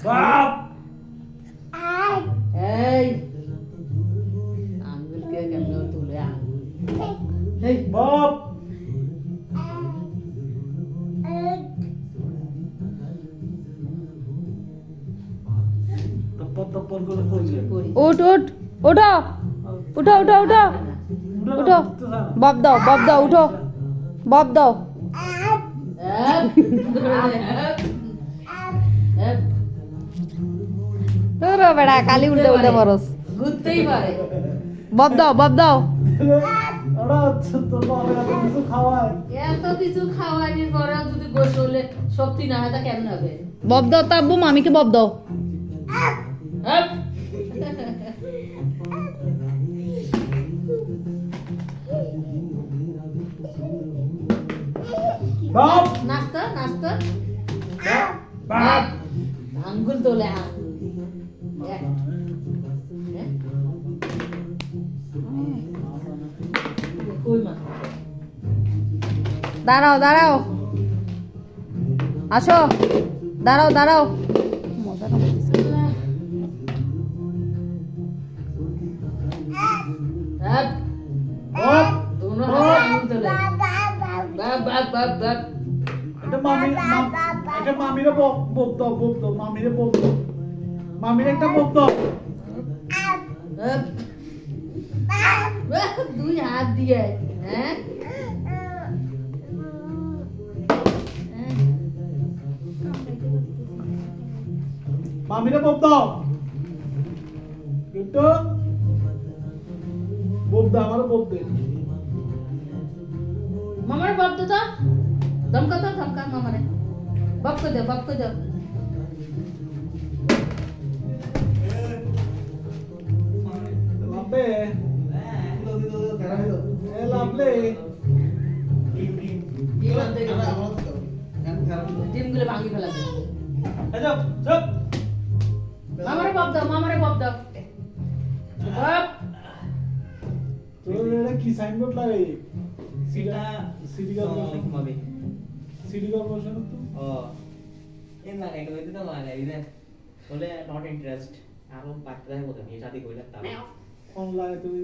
বাপ এই আঙ্গুলকে কেমন তুলে আঙ্গুল এই বাপ তপ্পর তপ্পর করে পড়ছে উঠ উঠ উঠো উঠো উঠো উঠো উঠো বব দাও উঠো বব দাও বেড়া কালি উল্টে উল্টে বরস ঘুরতেই পারে বব দাও ওরা তোর বাবা এত কিছু খাওয়ায় এত কিছু খাওয়ানির পরেও যদি গোসলে শক্তি না হয় তা কেমন হবে বব দাও তা আব্বু মামিকে বব দাও হ্যাঁ বাপ নাস্তা নাস্তা বাপ আঙ্গুল তোলে আঙ্গুল কই মা দাঁড়াও আসো দাঁড়াও মজা না হ্যাঁ বাপ दोनों हाथ आंगुल तोले बाप बाप बाप बाप এটা মামিরে বপ দাও মামিরে বপ দাও মামিরে একটা বপ দাও দুই হাত দিয়ে হ্যাঁ মামিরে বপ দাও কিন্তু বপ দাও আমারও বপ দে মামারে বাপ তো ধমকা মামারে বাপ को दे লাভলে লাভলে ডিম গুলো ভাঙি ফেলাবে যাও যাও মামারে বাপ দাও বাপ তোর এটা কি সাইনবোর্ড লাগাই সেটা সিটি আসসালামু কর্পোরেশন ভাবি সিটি কর্পোরেশন তো ও এন না এটা হইতে তো মানে ইদে বলে নট ইন্টারেস্ট আর পাঁচটা দেখো তো এই শাদি কইলা তাহলে কোন লাগে তুই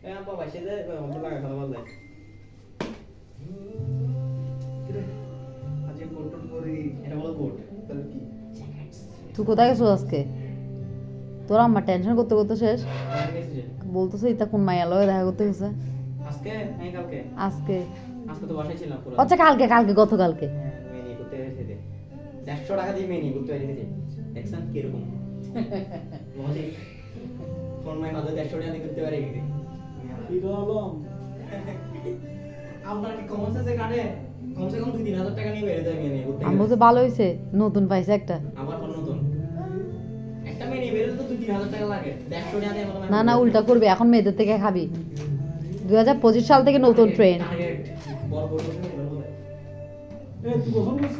এ বাবা সেদে অন্য লাগা খেলা বল আজকে কোট করি এটা বলো কোট তাহলে কি তুই কোথায় গেছো আজকে তোরা আমার টেনশন করতে শেষ আর গেছে বলতেছে ইতা কোন মাইয়া লগে দেখা করতে গেছে আজকে নাই কালকে আজকে আজকে তো বাসায় ছিলাম পুরো আচ্ছা কালকে গতকালকে মেনি করতে এসেছে 150 টাকা দিয়ে মেনি করতে এসেছে দেখছেন কি রকম লজিক কোন মাই মাঝে 150 টাকা দিয়ে করতে পারে কি এটা হলো আপনার কি কমন সেন্সে কাটে কমসে কম 2-3 হাজার টাকা নিয়ে বের হতে মেনি করতে আমি বলতে ভালো হয়েছে নতুন পাইছে একটা আমার কোন নতুন একটা মেনি বের হতে তো 2-3 হাজার টাকা লাগে 150 টাকা দিয়ে মতো না উল্টা করবি এখন মেয়েদের থেকে খাবি 2025 সাল থেকে নতুন ট্রেন টার্গেট বড় বড় এ তুই গোসল করছিস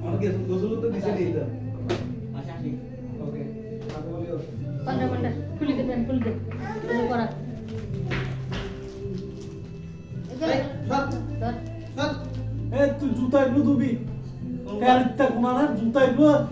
আমাকে গোসল তো দিছে দেই তো আচ্ছা আসি ওকে আপনি বলিও पंद्रह खुली दे पेन खुली दे करा এ তুই জুতা এগুলো ধুবি ফেরিতে কোনা না জুতা এগুলো